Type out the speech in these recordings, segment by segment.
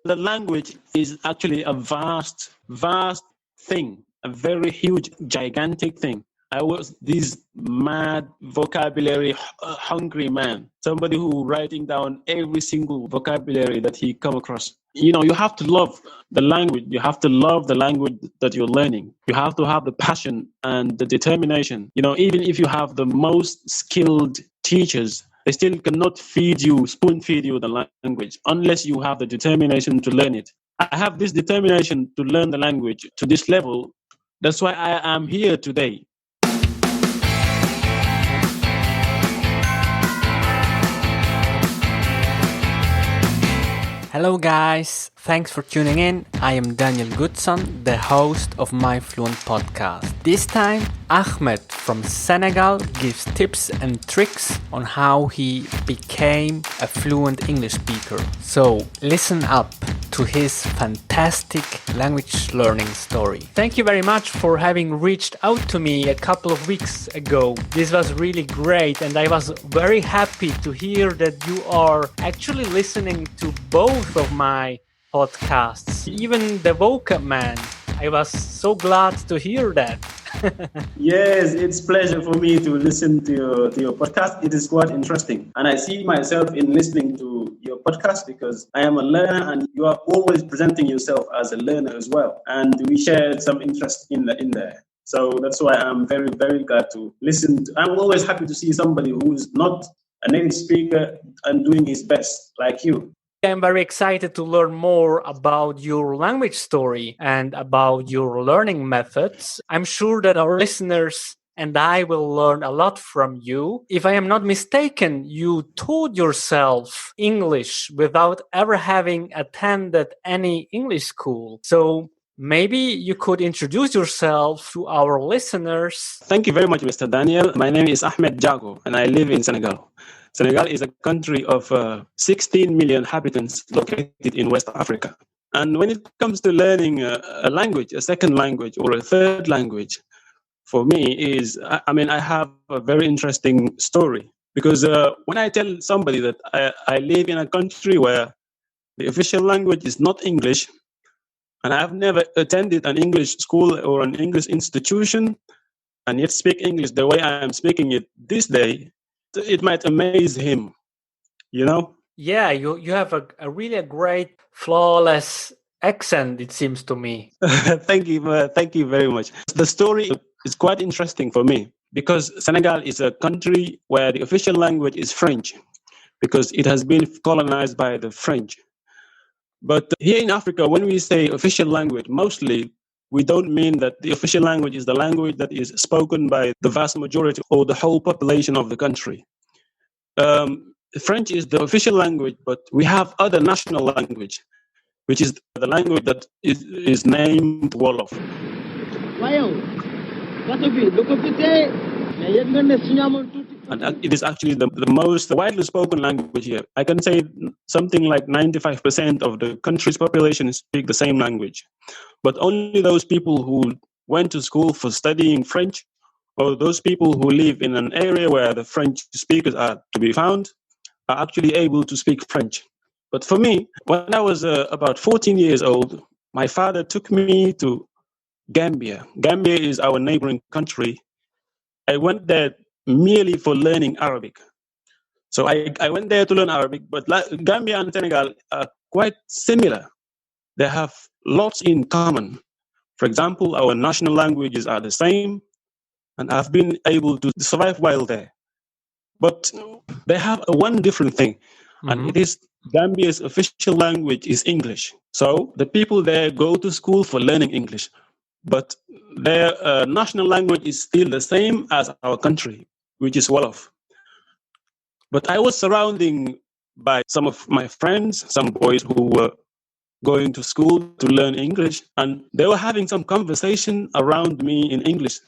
The language is actually a vast thing, a very huge, gigantic thing. I was this mad vocabulary hungry man, somebody who writing down every single vocabulary that he come across. You have to love the language. You have to love the language that you're learning. You have to have the passion and the determination. Even if you have the most skilled teachers, they still cannot spoon feed you the language unless you have the determination to learn it. I have this determination to learn the language to this level. That's why I am here today. Hello guys, thanks for tuning in. I am Daniel Goodson, the host of my Fluent podcast. This time, Ahmed from Senegal gives tips and tricks on how he became a fluent English speaker. So listen up to his fantastic language learning story. Thank you very much for having reached out to me a couple of weeks ago. This was really great and I was very happy to hear that you are actually listening to both of my podcasts, even the vocab man. I was so glad to hear that. Yes, it's a pleasure for me to listen to your podcast. It is quite interesting. And I see myself in listening to your podcast because I am a learner and you are always presenting yourself as a learner as well. And we shared some interest in there. So that's why I'm very, very glad to listen. I'm always happy to see somebody who's not a native speaker and doing his best like you. I'm very excited to learn more about your language story and about your learning methods. I'm sure that our listeners and I will learn a lot from you. If I am not mistaken, you taught yourself English without ever having attended any English school. So maybe you could introduce yourself to our listeners. Thank you very much, Mr. Daniel. My name is Ahmed Djago and I live in Senegal. Senegal is a country of 16 million inhabitants located in West Africa. And when it comes to learning a language, a second language or a third language, for me I have a very interesting story. Because when I tell somebody that I live in a country where the official language is not English, and I've never attended an English school or an English institution, and yet speak English the way I am speaking it this day, it might amaze him, Yeah, you have a really great, flawless accent, it seems to me. Thank you very much. The story is quite interesting for me because Senegal is a country where the official language is French because it has been colonized by the French. But here in Africa, when we say official language, mostly we don't mean that the official language is the language that is spoken by the vast majority or the whole population of the country. French is the official language, but we have other national language, which is the language that is named Wolof. And it is actually the most widely spoken language here. I can say something like 95% of the country's population speak the same language. But only those people who went to school for studying French, or those people who live in an area where the French speakers are to be found, are actually able to speak French. But for me, when I was about 14 years old, my father took me to Gambia. Gambia is our neighboring country. I went there merely for learning Arabic. So I went there to learn Arabic, but Gambia and Senegal are quite similar. They have lots in common. For example, our national languages are the same, and I've been able to survive while there. But they have one different thing, and it is Gambia's official language is English. So the people there go to school for learning English, but their national language is still the same as our country, which is Wolof. But I was surrounded by some of my friends, some boys who were going to school to learn English, and they were having some conversation around me in English,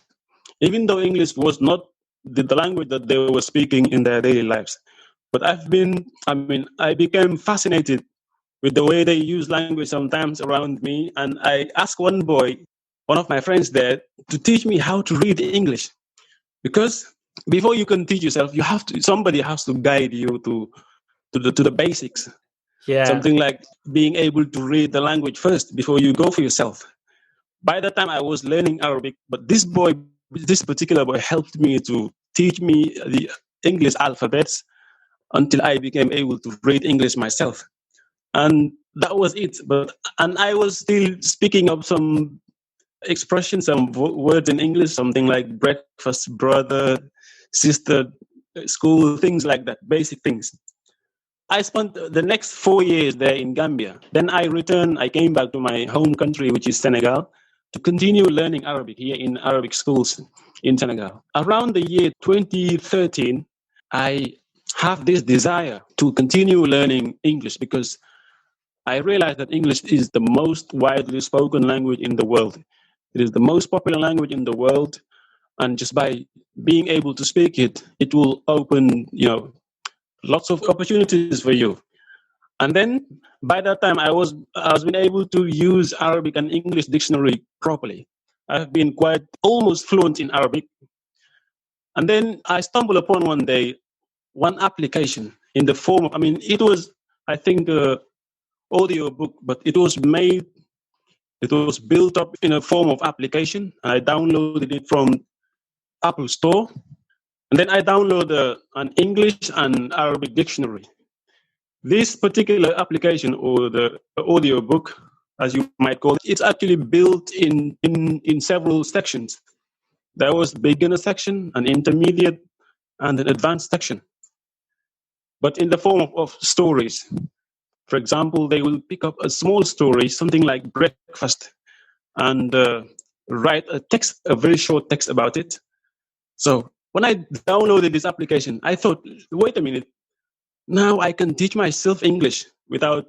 even though English was not the language that they were speaking in their daily lives. But I became fascinated with the way they use language sometimes around me, and I asked one of my friends there, to teach me how to read English, because before you can teach yourself, somebody has to guide you to the basics. Yeah. Something like being able to read the language first before you go for yourself. By the time I was learning Arabic, but this particular boy helped me to teach me the English alphabets until I became able to read English myself. And that was it. And I was still speaking up some expressions, some words in English, something like breakfast, brother, sister, school, things like that, basic things. I spent the next 4 years there in Gambia. Then I returned, I came back to my home country, which is Senegal, to continue learning Arabic here in Arabic schools in Senegal. Around the year 2013, I have this desire to continue learning English because I realized that English is the most widely spoken language in the world. It is the most popular language in the world, and just by being able to speak it, it will open, lots of opportunities for you. And then by that time, I was been able to use Arabic and English dictionary properly. I've been quite almost fluent in Arabic. And then I stumbled upon one day one application in the form of, it was, I think, audio book, but it was built up in a form of application. I downloaded it from Apple Store, and then I downloaded an English and Arabic dictionary. This particular application, or the audio book, as you might call it, it's actually built in several sections. There was beginner section, an intermediate, and an advanced section, but in the form of stories. For example, they will pick up a small story, something like breakfast, and write a very short text about it. So when I downloaded this application, I thought, wait a minute, now I can teach myself English without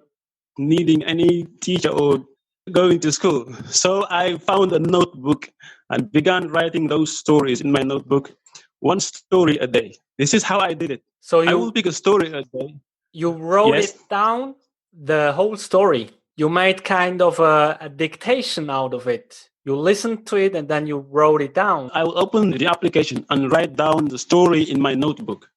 needing any teacher or going to school. So I found a notebook and began writing those stories in my notebook, one story a day. This is how I did it. So I will pick a story a day. You wrote Yes. it down, the whole story. You made kind of a dictation out of it. You listened to it and then you wrote it down. I will open the application and write down the story in my notebook,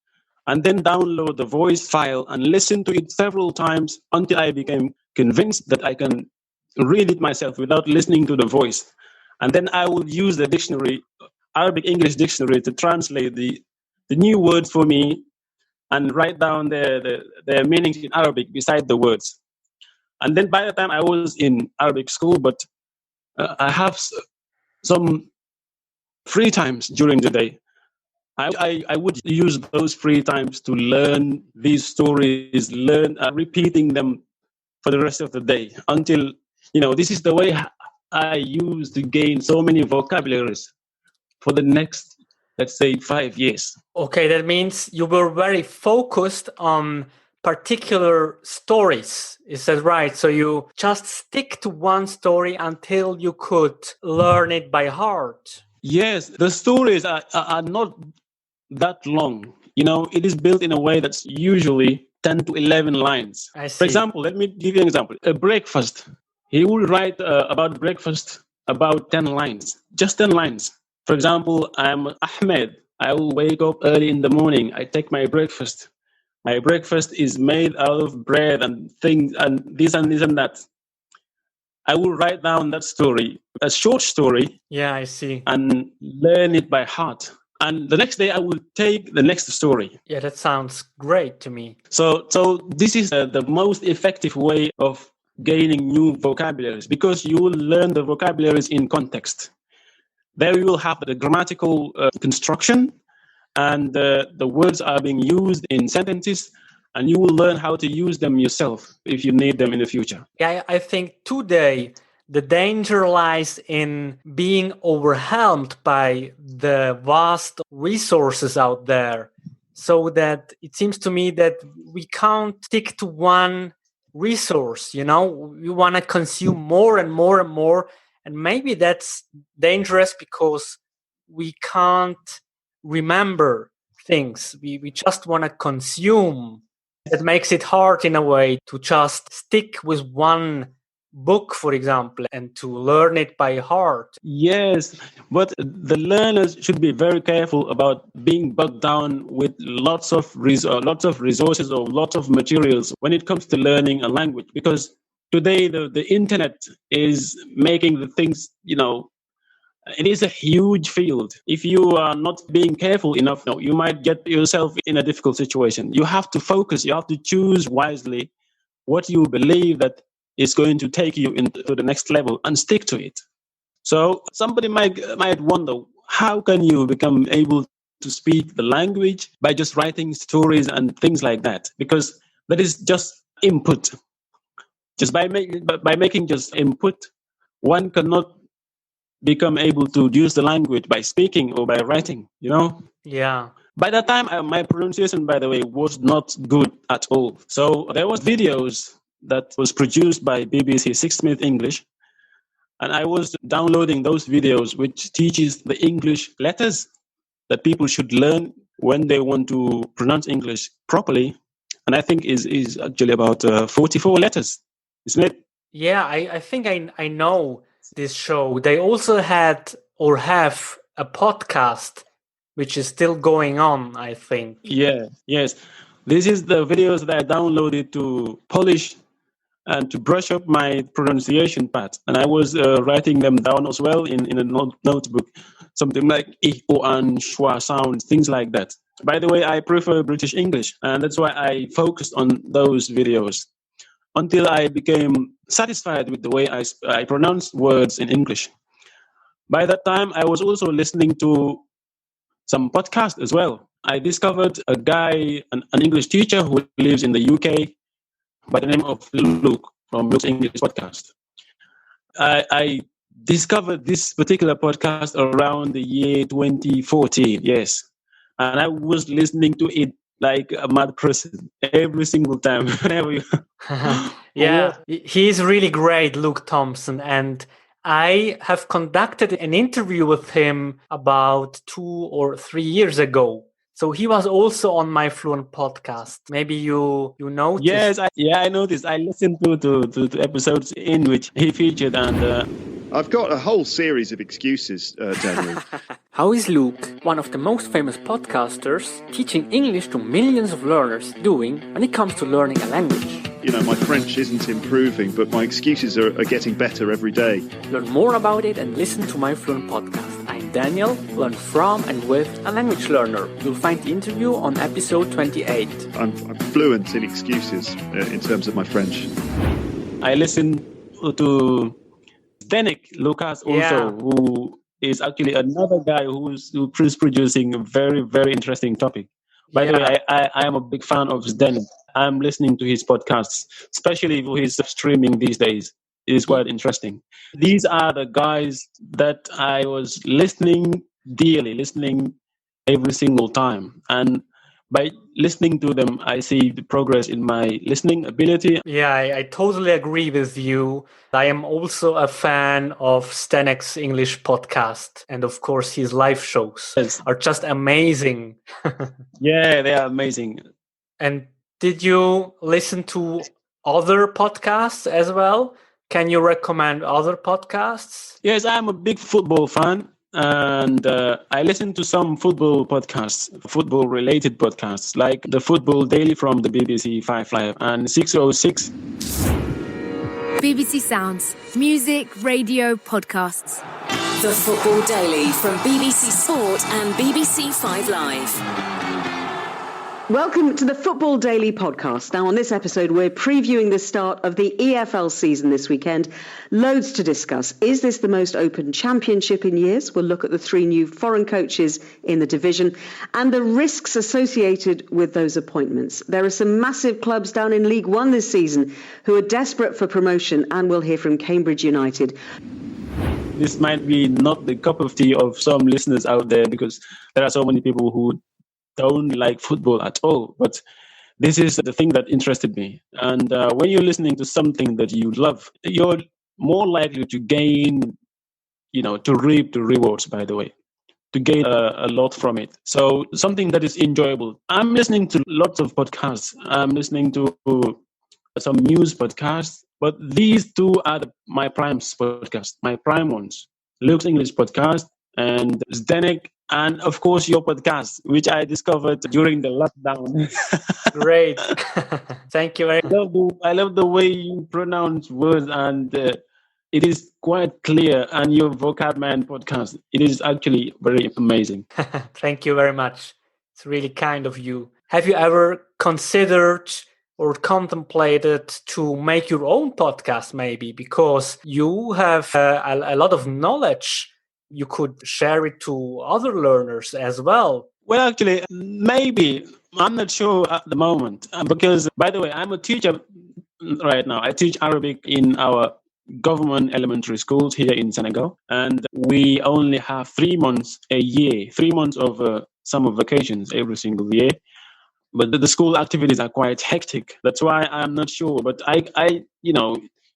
and then download the voice file and listen to it several times until I became convinced that I can read it myself without listening to the voice. And then I will use the dictionary, Arabic English dictionary, to translate the new words for me and write down their meanings in Arabic beside the words. And then by the time I was in Arabic school, but I have some free times during the day. I would use those free times to learn these stories, learn repeating them for the rest of the day until, this is the way I use to gain so many vocabularies for the next, let's say, 5 years. Okay, that means you were very focused on particular stories. Is that right? So you just stick to one story until you could learn it by heart. Yes, the stories are not that long. It is built in a way that's usually 10 to 11 lines. I see. For example, let me give you an example. A breakfast. He will write about breakfast about 10 lines, just 10 lines. For example, I'm Ahmed. I will wake up early in the morning. I take my breakfast. My breakfast is made out of bread and things and this and this and that. I will write down that story, a short story. Yeah, I see. And learn it by heart. And the next day I will take the next story. Yeah, that sounds great to me. So this is the most effective way of gaining new vocabularies, because you will learn the vocabularies in context. There you will have the grammatical construction, and the words are being used in sentences, and you will learn how to use them yourself if you need them in the future. Yeah, I think today the danger lies in being overwhelmed by the vast resources out there, so that it seems to me that we can't stick to one resource. We want to consume more and more and more, and maybe that's dangerous because we can't remember things. We just want to consume. That makes it hard in a way to just stick with one book, for example, and to learn it by heart. Yes, but the learners should be very careful about being bogged down with lots of resources or lots of materials when it comes to learning a language, because today the internet is making the things, it is a huge field. If you are not being careful enough, you might get yourself in a difficult situation. You have to focus, you have to choose wisely what you believe that is going to take you into the next level and stick to it. So somebody might wonder, how can you become able to speak the language by just writing stories and things like that? Because that is just input. Just by making just input, one cannot become able to use the language by speaking or by writing. Yeah. By that time, my pronunciation, by the way, was not good at all. So there was videos that was produced by BBC Six Minute English, and I was downloading those videos, which teaches the English letters that people should learn when they want to pronounce English properly. And I think is actually about 44 letters, isn't it? Yeah, I think I know this show. They also had or have a podcast, which is still going on, I think. Yeah, yes. This is the videos that I downloaded to polish and to brush up my pronunciation part. And I was writing them down as well in a notebook, something like I, O, An, Schwa sounds, things like that. By the way, I prefer British English, and that's why I focused on those videos until I became satisfied with the way I pronounced words in English. By that time, I was also listening to some podcasts as well. I discovered a guy, an English teacher who lives in the UK by the name of Luke from Luke's English podcast. I discovered this particular podcast around the year 2014, yes. And I was listening to it like a mad person every single time. Whenever you Yeah, he's really great, Luke Thompson. And I have conducted an interview with him about 2 or 3 years ago. So he was also on my Fluent podcast. Maybe you noticed. Yes, I noticed. I listened to episodes in which he featured, and I've got a whole series of excuses, Daniel. How is Luke, one of the most famous podcasters, teaching English to millions of learners, doing when it comes to learning a language? My French isn't improving, but my excuses are getting better every day. Learn more about it and listen to my Fluent podcast. I'm Daniel, learn from and with a language learner. You'll find the interview on episode 28. I'm fluent in excuses in terms of my French. I listened to Zdenek Lucas also, who is actually another guy who is producing a very, very interesting topic. By the way, I am a big fan of Zdenek. I'm listening to his podcasts, especially for his streaming these days. It is quite interesting. These are the guys that I was listening every single time. And by listening to them, I see the progress in my listening ability. Yeah, I totally agree with you. I am also a fan of Zdenek's English podcast. And of course, his live shows are just amazing. Yeah, they are amazing. And did you listen to other podcasts as well? Can you recommend other podcasts? Yes, I'm a big football fan. And I listen to some football podcasts, football-related podcasts, like the Football Daily from the BBC 5 Live and 606. BBC Sounds, music, radio, podcasts. The Football Daily from BBC Sport and BBC 5 Live. Welcome to the Football Daily podcast. Now, on this episode, we're previewing the start of the EFL season this weekend. Loads to discuss. Is this the most open championship in years? We'll look at the 3 new foreign coaches in the division and the risks associated with those appointments. There are some massive clubs down in League One this season who are desperate for promotion, and we'll hear from Cambridge United. This might be not the cup of tea of some listeners out there, because there are so many people who don't like football at all, but this is the thing that interested me. And when you're listening to something that you love, you're more likely to gain, to reap the rewards, by the way, to gain a lot from it. So something that is enjoyable. I'm listening to lots of podcasts. I'm listening to some news podcasts. But these two are my prime podcasts, my prime ones. Luke's English podcast and Zdenek, and of course your podcast, which I discovered during the lockdown. Great. Thank you very much. I love the way you pronounce words, and it is quite clear. And your vocab man podcast, it is actually very amazing. Thank you very much. It's really kind of you. Have you ever considered or contemplated to make your own podcast, maybe? Because you have a lot of knowledge. You could share it to other learners as well. Well, actually, maybe. I'm not sure at the moment. Because, by the way, I'm a teacher right now. I teach Arabic in our government elementary schools here in Senegal. And we only have 3 months a year, 3 months of summer vacations every single year. But the school activities are quite hectic. That's why I'm not sure. But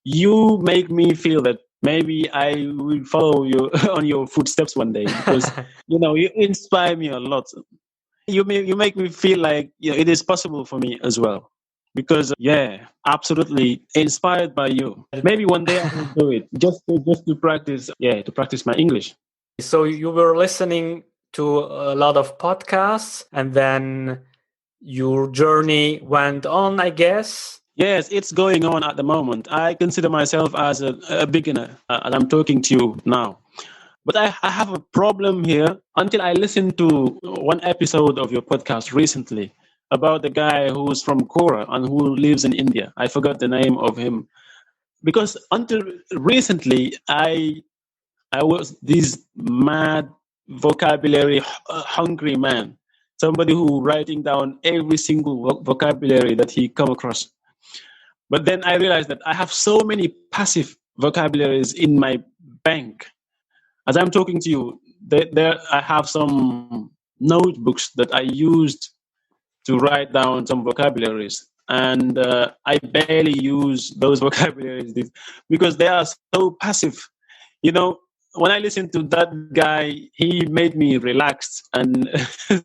you make me feel that maybe I will follow you on your footsteps one day, because you inspire me a lot. You make me feel like it is possible for me as well, because absolutely inspired by you. Maybe one day I will do it just to practice my English. So you were listening to a lot of podcasts, and then your journey went on, I guess. Yes, it's going on at the moment. I consider myself as a beginner, and I'm talking to you now. But I have a problem here. Until I listened to one episode of your podcast recently about the guy who's from Kora and who lives in India. I forgot the name of him. Because until recently, I was this mad vocabulary hungry man. Somebody who writing down every single vocabulary that he come across. But then I realized that I have so many passive vocabularies in my bank. As I'm talking to you, there I have some notebooks that I used to write down some vocabularies. And I barely use those vocabularies because they are so passive. When I listened to that guy, he made me relax and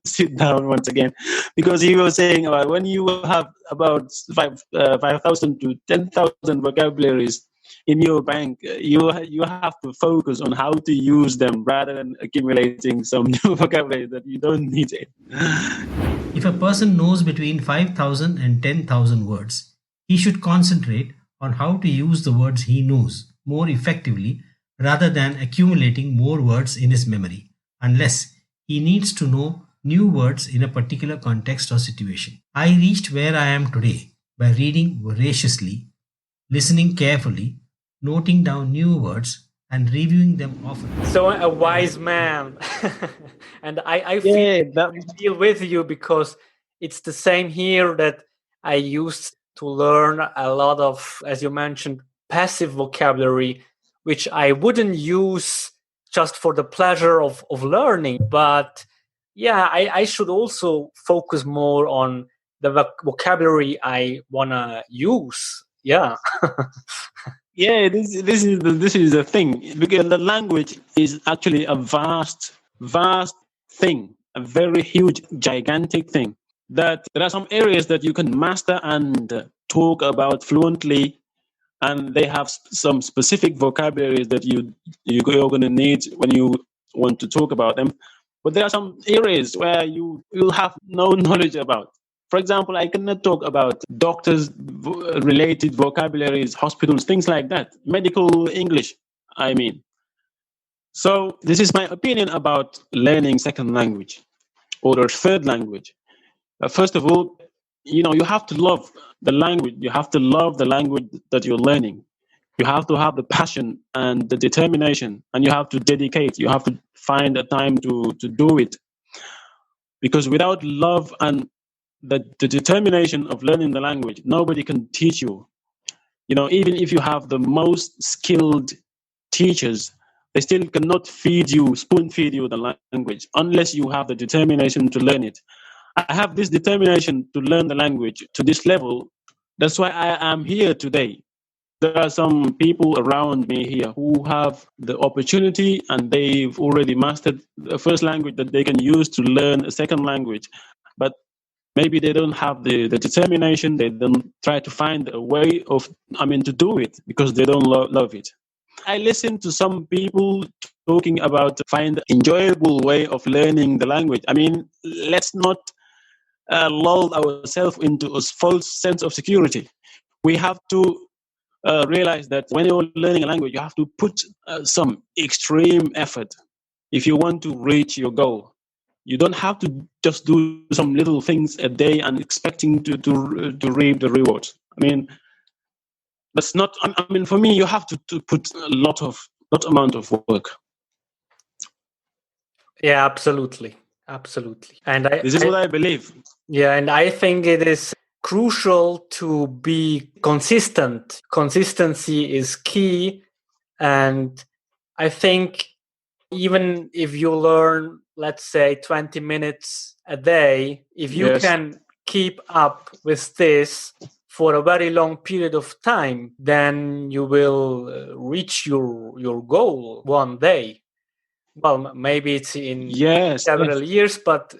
sit down once again, because he was saying about when you have about 5,000 to 10,000 vocabularies in your bank, you have to focus on how to use them rather than accumulating some new vocabulary that you don't need it. If a person knows between 5,000 and 10,000 words, he should concentrate on how to use the words he knows more effectively, rather than accumulating more words in his memory, unless he needs to know new words in a particular context or situation. I reached where I am today by reading voraciously, listening carefully, noting down new words, and reviewing them often. So a wise man. And I feel with you, because it's the same here, that I used to learn a lot of, as you mentioned, passive vocabulary, which I wouldn't use just for the pleasure of learning. But I should also focus more on the vocabulary I want to use. Yeah. This is the thing, because the language is actually a vast thing, a very huge, gigantic thing, that there are some areas that you can master and talk about fluently, and they have some specific vocabularies that you're going to need when you want to talk about them. But there are some areas where you'll have no knowledge about. For example, I cannot talk about doctors-related vocabularies, hospitals, things like that. Medical English, I mean. So this is my opinion about learning second language or a third language. First of all, you have to love the language. You have to love the language that you're learning. You have to have the passion and the determination, and you have to dedicate. You have to find a time to do it. Because without love and the determination of learning the language, nobody can teach you. Even if you have the most skilled teachers, they still cannot spoon feed you the language unless you have the determination to learn it. I have this determination to learn the language to this level. That's why I am here today. There are some people around me here who have the opportunity and they've already mastered the first language that they can use to learn a second language. But maybe they don't have the determination. They don't try to find a way of, to do it because they don't love it. I listen to some people talking about find enjoyable way of learning the language. Let's not lull ourselves into a false sense of security. We have to realize that when you're learning a language, you have to put some extreme effort if you want to reach your goal. You don't have to just do some little things a day and expecting to reap the rewards. That's not. For me, you have to put a lot amount of work. Yeah, absolutely. And this is what I believe. Yeah, and I think it is crucial to be consistent. Consistency is key, and I think even if you learn, let's say, 20 minutes a day, if you can keep up with this for a very long period of time, then you will reach your goal one day. Well, maybe it's in several years, but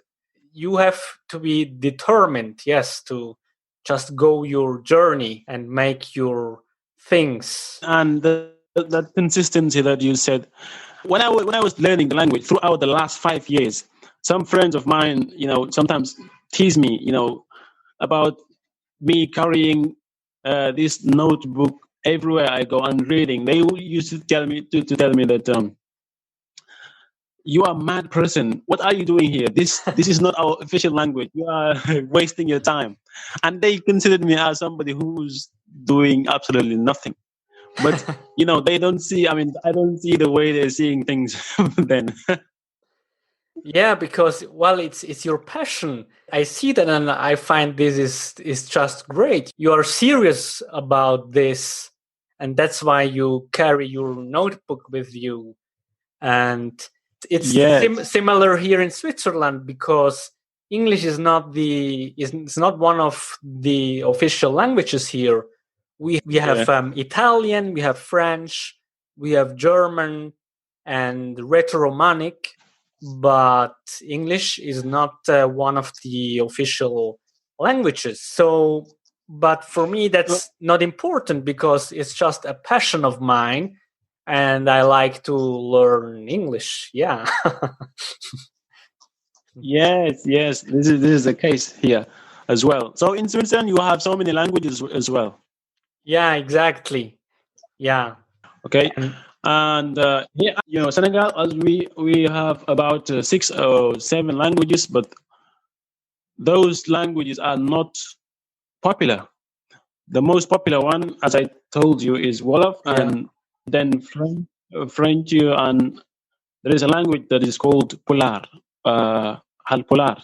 you have to be determined, to just go your journey and make your things. And that consistency that you said, when I was learning the language throughout the last 5 years, some friends of mine, sometimes tease me, about me carrying this notebook everywhere I go and reading. They used to tell me that you are a mad person. What are you doing here? This is not our official language. You are wasting your time. And they considered me as somebody who's doing absolutely nothing. But they don't see. I don't see the way they're seeing things then. Yeah, because it's your passion. I see that, and I find this is just great. You are serious about this, and that's why you carry your notebook with you. And it's similar here in Switzerland, because English is not one of the official languages here. We have Italian, we have French, we have German, and Retro-Romanic, but English is not one of the official languages. So, but for me, that's not important, because it's just a passion of mine, and I like to learn English. Yeah. Yes. This is the case here as well. So in Switzerland, you have so many languages as well. Yeah, exactly. Yeah. Okay. And here, Senegal, as we have about 6 or 7 languages, but those languages are not popular. The most popular one, as I told you, is Wolof, and then French, and there is a language that is called Pular, Halpular.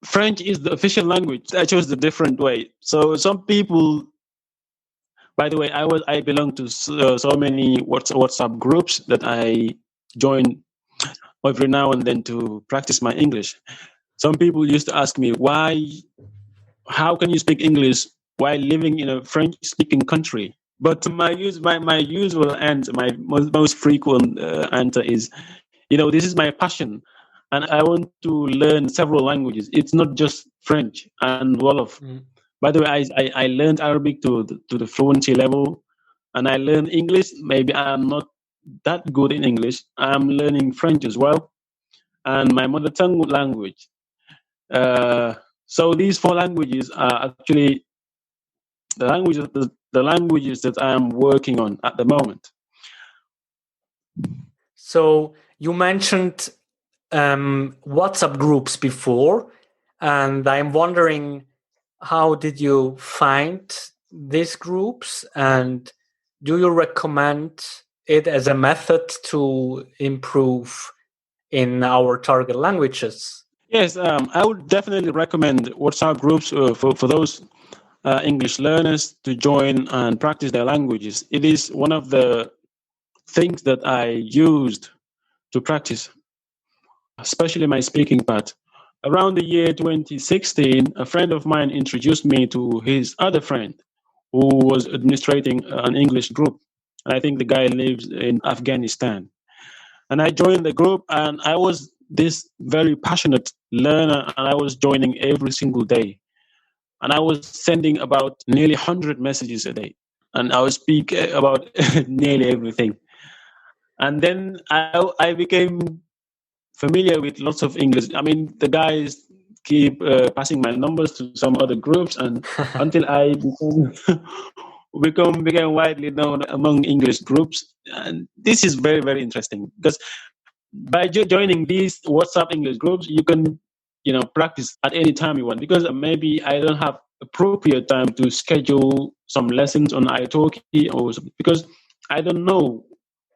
French is the official language. I chose the different way. So some people. By the way, I belong to so many WhatsApp groups that I join every now and then to practice my English. Some people used to ask me, how can you speak English while living in a French-speaking country? But my usual answer, my most frequent answer is, this is my passion, and I want to learn several languages. It's not just French and Wolof. By the way, I learned Arabic to the fluency level, and I learned English. Maybe I'm not that good in English. I'm learning French as well, and my mother tongue language. So these 4 languages are actually the languages that I am working on at the moment. So you mentioned WhatsApp groups before, and I'm wondering, how did you find these groups, and do you recommend it as a method to improve in our target languages? Yes, I would definitely recommend WhatsApp groups for those English learners to join and practice their languages. It is one of the things that I used to practice, especially my speaking part. Around the year 2016, a friend of mine introduced me to his other friend who was administrating an English group. I think the guy lives in Afghanistan. And I joined the group, and I was this very passionate learner, and I was joining every single day. And I was sending about nearly 100 messages a day. And I would speak about nearly everything. And then I became familiar with lots of English. I mean, the guys keep passing my numbers to some other groups, and until I became widely known among English groups. And this is very, very interesting because by joining these WhatsApp English groups, you can, practice at any time you want. Because maybe I don't have appropriate time to schedule some lessons on italki or something, because I don't know.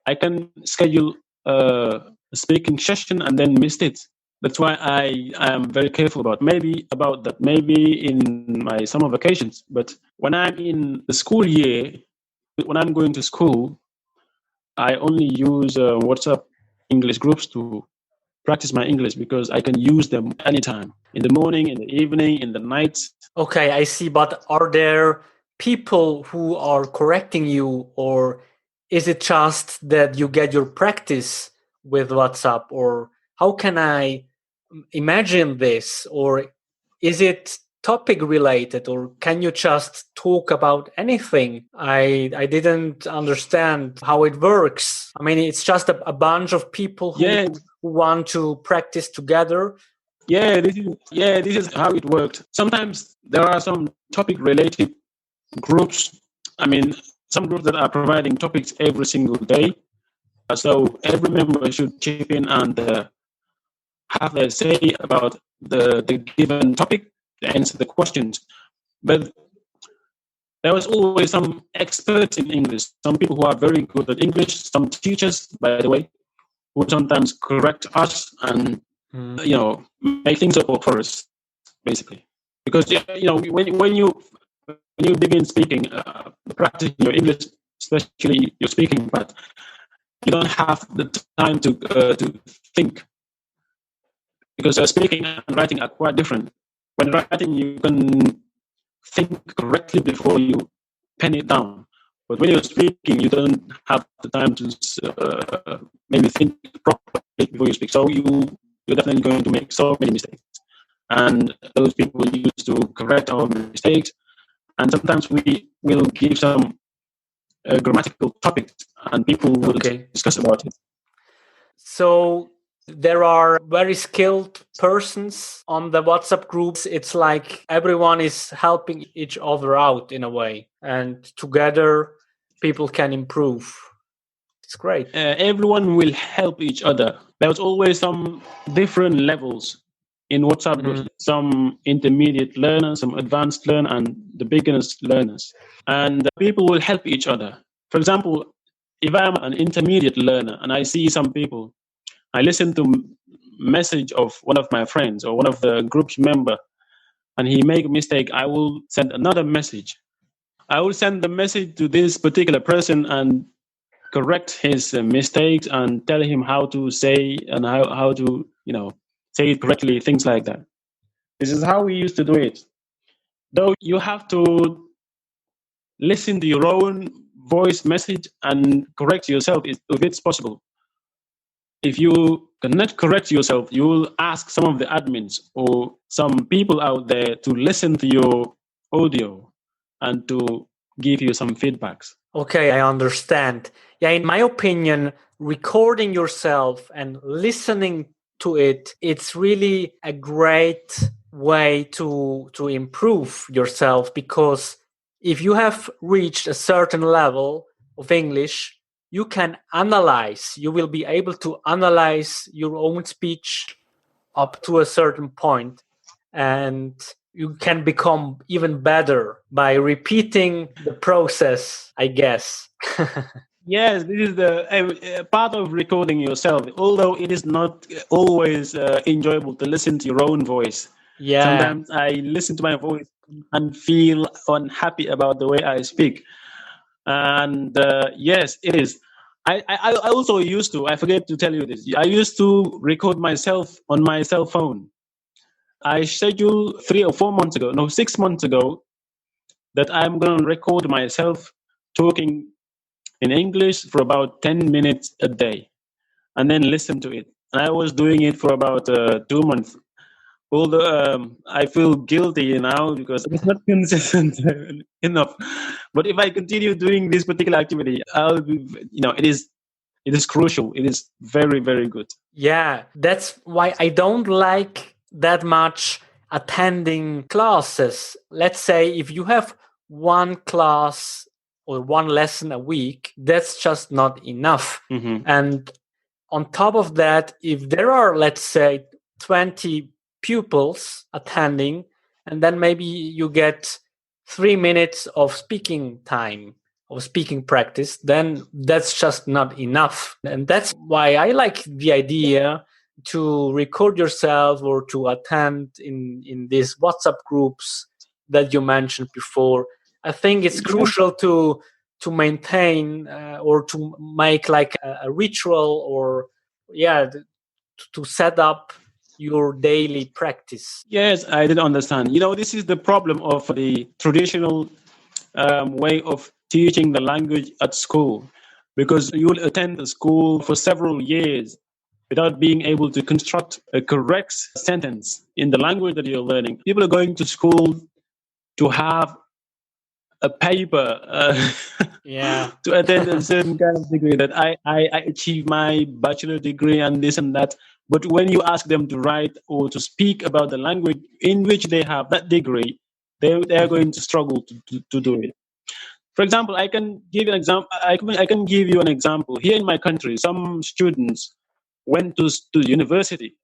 I can schedule a speaking session and then miss it. That's why I am very careful about that. Maybe in my summer vacations, but when I'm in the school year, when I'm going to school, I only use WhatsApp English groups to practice my English, because I can use them anytime, in the morning, in the evening, in the night. Okay, I see. But are there people who are correcting you, or is it just that you get your practice with WhatsApp? Or how can I imagine this? Or is it topic related, or can you just talk about anything? I didn't understand how it works. I mean, it's just a bunch of people who want to practice together. This is how it worked. Sometimes there are some topic related groups. I mean, some groups that are providing topics every single day. So every member should chip in and have a say about the given topic to answer the questions. But there was always some experts in English, some people who are very good at English, some teachers, by the way, who sometimes correct us and make things up for us, basically. Because when you begin speaking, practicing your English, especially your speaking part, you don't have the time to think, because speaking and writing are quite different. When writing, you can think correctly before you pen it down. But when you're speaking, you don't have the time to maybe think properly before you speak. So you're definitely going to make so many mistakes. And those people used to correct our mistakes. And sometimes we will give some grammatical topics, and people will discuss about it. So there are very skilled persons on the WhatsApp groups. It's like everyone is helping each other out in a way, and together people can improve. It's great. Everyone will help each other. There's always some different levels in WhatsApp groups. Some intermediate learners, some advanced learners, and the beginners learners. And people will help each other. For example, if I'm an intermediate learner and I see some people, I listen to message of one of my friends or one of the group's member, and he make a mistake, I will send another message. I will send the message to this particular person and correct his mistakes and tell him how to say and how to say it correctly, things like that. This is how we used to do it. Though you have to listen to your own voice message and correct yourself if it's possible. If you cannot correct yourself, you will ask some of the admins or some people out there to listen to your audio and to give you some feedbacks. Okay, I understand. Yeah, in my opinion, recording yourself and listening to it, it's really a great way to improve yourself, because if you have reached a certain level of English, you can analyze. You will be able to analyze your own speech up to a certain point, and you can become even better by repeating the process, I guess. Yes, this is the part of recording yourself, although it is not always enjoyable to listen to your own voice. Yeah. Sometimes I listen to my voice and feel unhappy about the way I speak. And yes, it is. I also used to, I forget to tell you this, I used to record myself on my cell phone. I scheduled 6 months ago, that I'm going to record myself talking in English for about 10 minutes a day and then listen to it. and I was doing it for about 2 months. Although I feel guilty now because it's not consistent enough. But if I continue doing this particular activity, I'll be, it is crucial. It is very, very good. Yeah, that's why I don't like that much attending classes. Let's say if you have one class or one lesson a week, that's just not enough. Mhm. And on top of that, if there are, let's say, 20 pupils attending, and then maybe you get 3 minutes of speaking time or speaking practice, then that's just not enough. And that's why I like the idea to record yourself or to attend in these WhatsApp groups that you mentioned before. I think it's crucial to maintain or to make like a ritual or to set up your daily practice. Yes, I did understand. This is the problem of the traditional way of teaching the language at school, because you will attend the school for several years without being able to construct a correct sentence in the language that you're learning. People are going to school to have a paper Yeah. to attend a certain kind of degree, that I achieved my bachelor degree and this and that. But when you ask them to write or to speak about the language in which they have that degree, they are going to struggle to do it. For example, I can give an example. I can give you an example. Here in my country, some students went to university.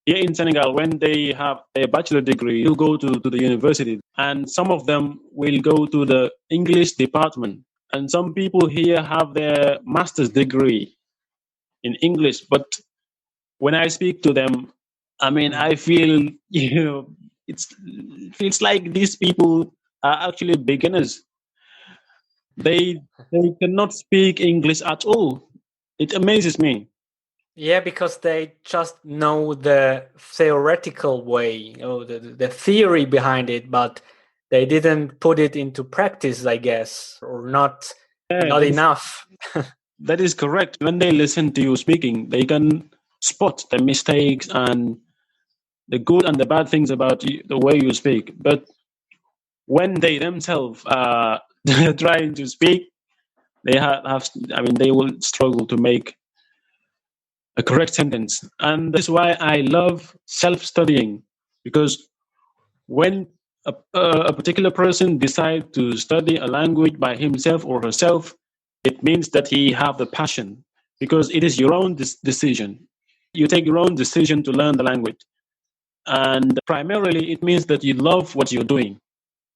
Here in Senegal, when they have a bachelor degree, you'll go to the university, and some of them will go to the English department. And some people here have their master's degree in English. But when I speak to them, I feel, it feels like these people are actually beginners. They cannot speak English at all. It amazes me. Yeah, because they just know the theoretical way, the theory behind it, but they didn't put it into practice, I guess, or not Yeah, enough. that is correct. When they listen to you speaking, they can spot the mistakes and the good and the bad things about you, the way you speak. But when they themselves are trying to speak, they will struggle to make a correct sentence. And this is why I love self-studying, because when a particular person decides to study a language by himself or herself, it means that he have the passion, because it is your own decision. You take your own decision to learn the language. And primarily, it means that you love what you're doing.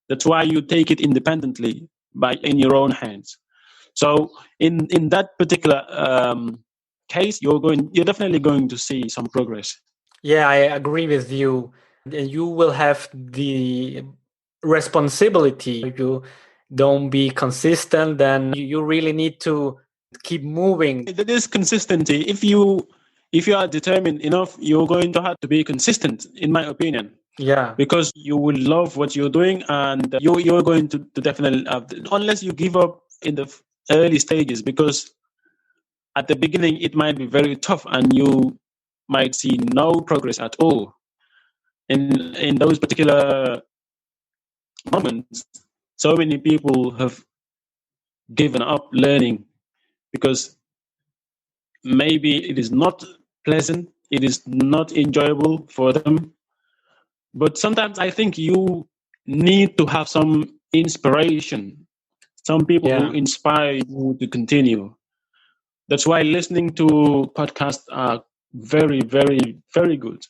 That's why you take it independently in your own hands. So in that particular case, you're definitely going to see some progress. Yeah, I agree with you. And you will have the responsibility. If you don't be consistent, then you really need to keep moving. That is consistency. If you are determined enough, you're going to have to be consistent, in my opinion. Yeah. Because you will love what you're doing, and you're going to definitely unless you give up in the early stages, because at the beginning it might be very tough and you might see no progress at all. In those particular moments, so many people have given up learning because maybe it is not pleasant, it is not enjoyable for them. But sometimes I think you need to have some inspiration, some people who inspire you to continue. That's why listening to podcasts are very, very, very good.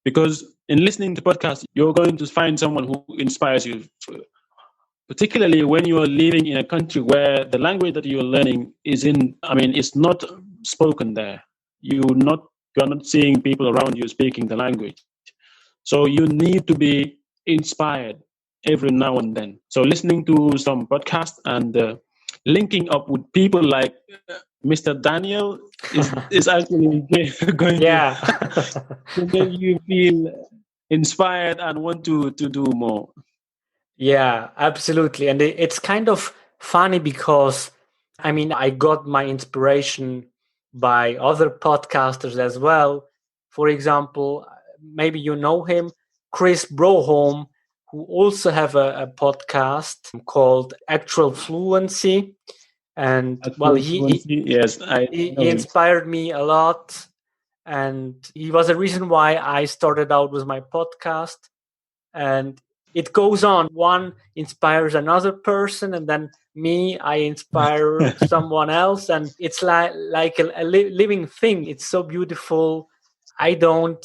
Because in listening to podcasts, you're going to find someone who inspires you, particularly when you are living in a country where the language that you're learning it's not spoken there. You're not seeing people around you speaking the language. So you need to be inspired every now and then. So listening to some podcasts and linking up with people like Mr. Daniel is actually going to make you feel inspired and want to do more. Yeah, absolutely. And it's kind of funny because, I got my inspiration by other podcasters as well. For example, maybe you know him, Chris Broholm, who also have a podcast called Actual Fluency. And well, Actual fluency, yes, I he know him. inspired me a lot, and he was a reason why I started out with my podcast. And it goes on. One inspires another person, and then me, I inspire someone else, and it's like a living thing. It's so beautiful. I don't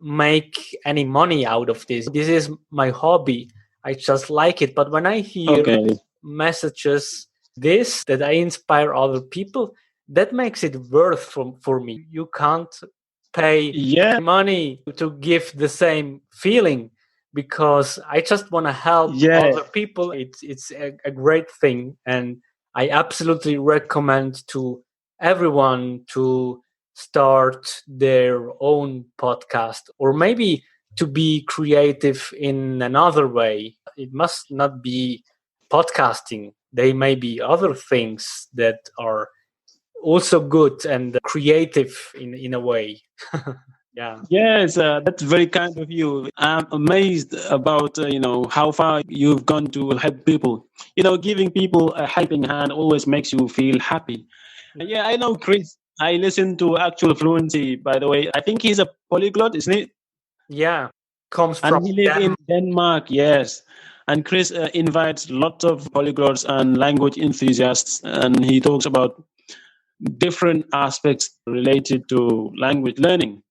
make any money out of this. This is my hobby. I just like it. But when I hear Okay. messages this that I inspire other people, that makes it worth for me. You can't pay Yeah, money to give the same feeling, because I just want to help yeah. other people. It's a great thing, and I absolutely recommend to everyone to start their own podcast, or maybe to be creative in another way. It must not be podcasting. They may be other things that are also good and creative in a way. Yeah. Yes, that's very kind of you. I'm amazed about how far you've gone to help people. Giving people a helping hand always makes you feel happy. Yeah, I know Chris. I listen to Actual Fluency, by the way. I think he's a polyglot, isn't it? Yeah. Comes from And he lives in Denmark. Yes, and Chris invites lots of polyglots and language enthusiasts, and he talks about different aspects related to language learning.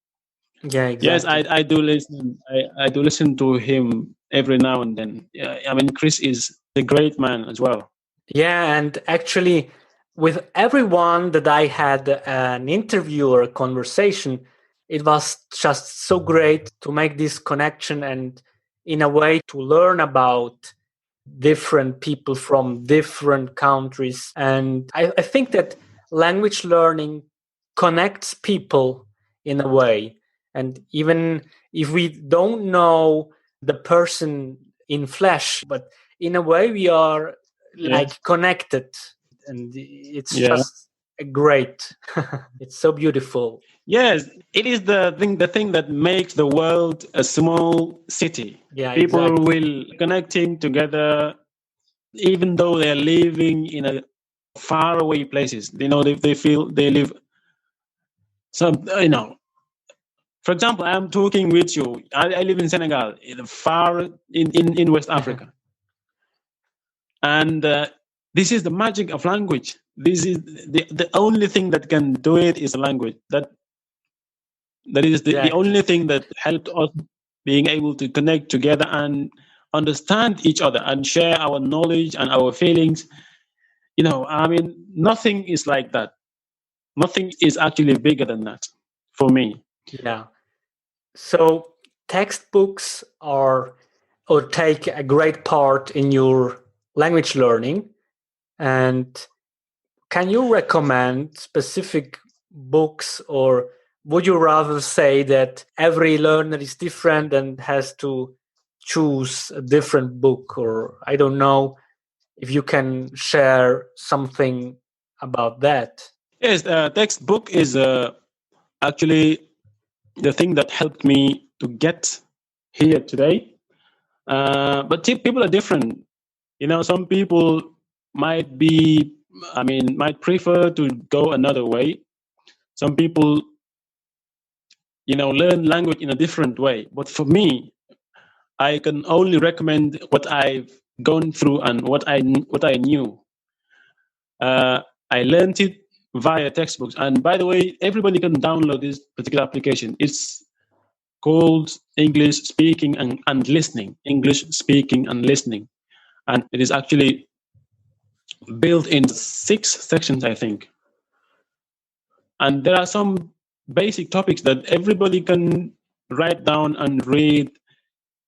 Yeah, Yes, exactly. I do listen. I do listen to him every now and then. Yeah, I mean, Chris is a great man as well. Yeah, and actually, with everyone that I had an interview or a conversation, it was just so great to make this connection and, in a way, to learn about different people from different countries. And I think that language learning connects people in a way. And even if we don't know the person in flesh, but in a way we are like Yes. connected, and it's Yeah. just great. It's so beautiful. Yes, it is the thing that makes the world a small city. Yeah, People exactly. will connecting together, even though they are living in a far away places. They feel they live some. For example, I'm talking with you. I live in Senegal, in West Africa, and this is the magic of language. This is the only thing that can do it is language. That is the Exactly. only thing that helped us being able to connect together and understand each other and share our knowledge and our feelings. I mean, nothing is like that. Nothing is actually bigger than that for me. Yeah. So textbooks are or take a great part in your language learning. And can you recommend specific books, or would you rather say that every learner is different and has to choose a different book? Or I don't know if you can share something about that. Yes, textbook is actually the thing that helped me to get here today. But people are different. Some people might prefer to go another way. Some people, learn language in a different way. But for me, I can only recommend what I've gone through and what I knew. I learned it via textbooks. And by the way, everybody can download this particular application. It's called English Speaking and Listening. English Speaking and Listening. And it is actually built in 6 sections, I think. And there are some basic topics that everybody can write down and read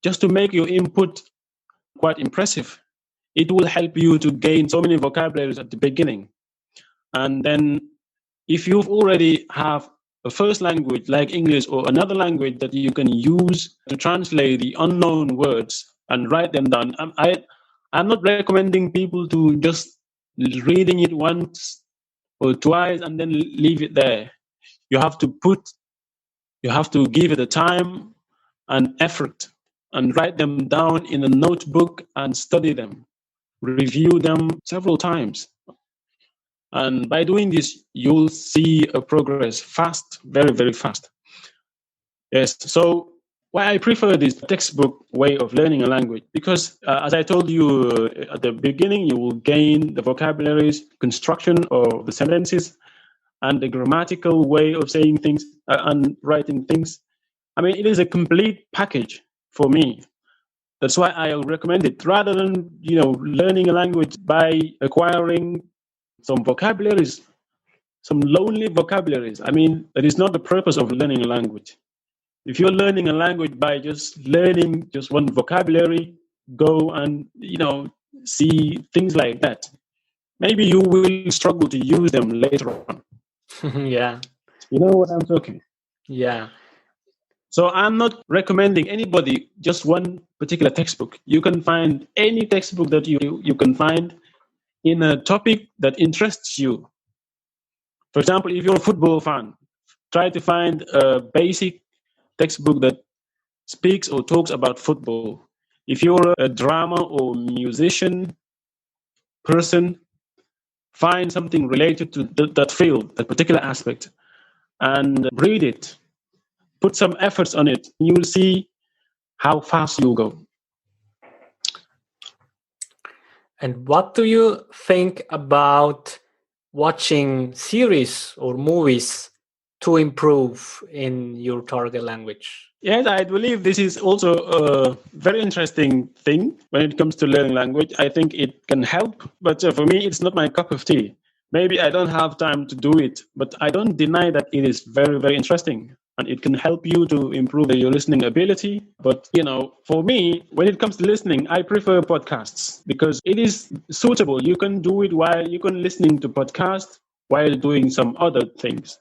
just to make your input quite impressive. It will help you to gain so many vocabularies at the beginning. And then if you've already have a first language like English or another language that you can use to translate the unknown words and write them down, I'm not recommending people to just reading it once or twice and then leave it there. You have to give it a time and effort and write them down in a notebook and study them, review them several times. And by doing this, you'll see a progress fast, very, very fast. Yes, so why I prefer this textbook way of learning a language, because as I told you at the beginning, you will gain the vocabularies, construction of the sentences, and the grammatical way of saying things and writing things. I mean, it is a complete package for me. That's why I recommend it, rather than learning a language by acquiring some vocabularies, some lonely vocabularies. I mean, that is not the purpose of learning a language. If you're learning a language by just learning just one vocabulary, go and see things like that, maybe you will struggle to use them later on. Yeah. You know what I'm talking? Yeah. So I'm not recommending anybody just one particular textbook. You can find any textbook that you can find in a topic that interests you. For example, if you're a football fan, try to find a basic textbook that speaks or talks about football. If you're a drama or musician person, find something related to that field, that particular aspect, and read it. Put some efforts on it. You will see how fast you'll go. And what do you think about watching series or movies to improve in your target language? Yes, I believe this is also a very interesting thing when it comes to learning language. I think it can help, but for me, it's not my cup of tea. Maybe I don't have time to do it, but I don't deny that it is very, very interesting. And it can help you to improve your listening ability. But, for me, when it comes to listening, I prefer podcasts because it is suitable. You can do it while you can listening to podcasts while doing some other things.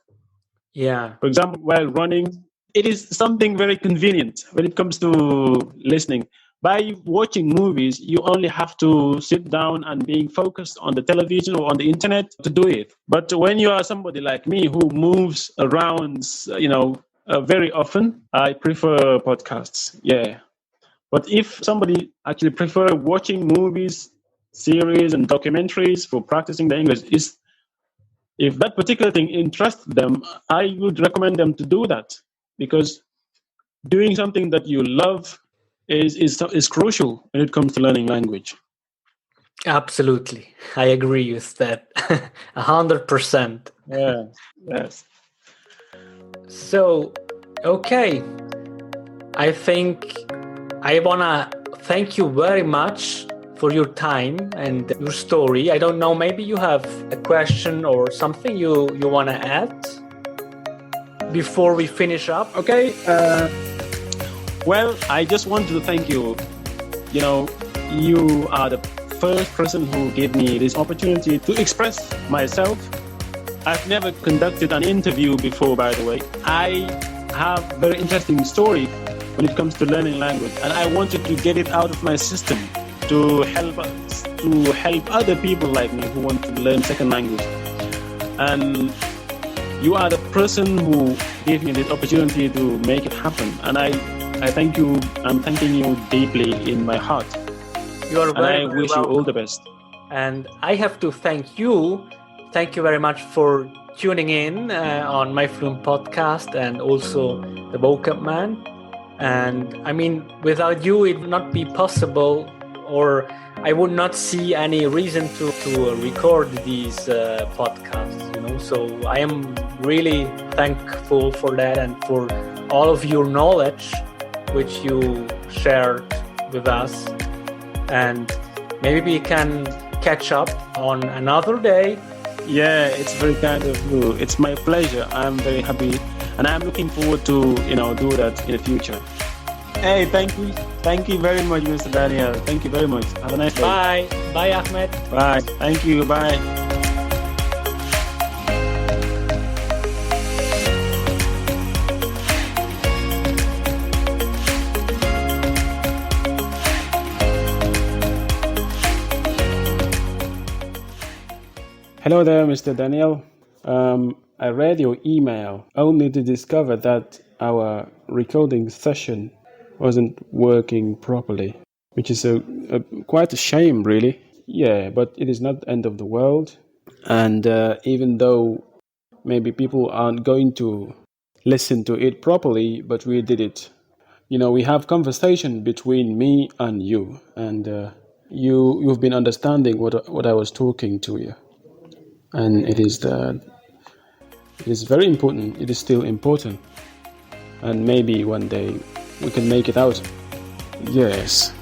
Yeah. For example, while running, it is something very convenient when it comes to listening. By watching movies, you only have to sit down and being focused on the television or on the internet to do it. But when you are somebody like me who moves around, very often, I prefer podcasts. Yeah. But if somebody actually prefer watching movies, series, and documentaries for practicing the English, if that particular thing interests them, I would recommend them to do that, because doing something that you love is crucial when it comes to learning language. Absolutely. I agree with that. 100%. Yeah. Yes. So, okay. I think I want to thank you very much for your time and your story. I don't know, maybe you have a question or something you want to add before we finish up? Okay. Well, I just want to thank you. You are the first person who gave me this opportunity to express myself. I've never conducted an interview before, by the way. I have a very interesting story when it comes to learning language, and I wanted to get it out of my system to help other people like me who want to learn second language. And you are the person who gave me this opportunity to make it happen, and I thank you. I'm thanking you deeply in my heart. You are very, and I wish you all the best. And I have to thank you. Thank you very much for tuning in on my Fluent podcast and also the Vocab Man. And I mean, without you, it would not be possible, or I would not see any reason to record these podcasts, So I am really thankful for that and for all of your knowledge which you shared with us. And maybe we can catch up on another day. Yeah, it's very kind of you. It's my pleasure. I'm very happy, and I'm looking forward to do that in the future. Hey, thank you very much, Mr. Daniel. Thank you very much. Have a nice day. Bye, Ahmed. Bye. Thank you. Bye. Hello there, Mr. Daniel. I read your email only to discover that our recording session wasn't working properly, which is quite a shame, really. Yeah, but it is not the end of the world. And even though maybe people aren't going to listen to it properly, but we did it. We have conversation between me and you, and you've been understanding what I was talking to you, and it is very important. It is still important, and maybe one day we can make it out. Yes.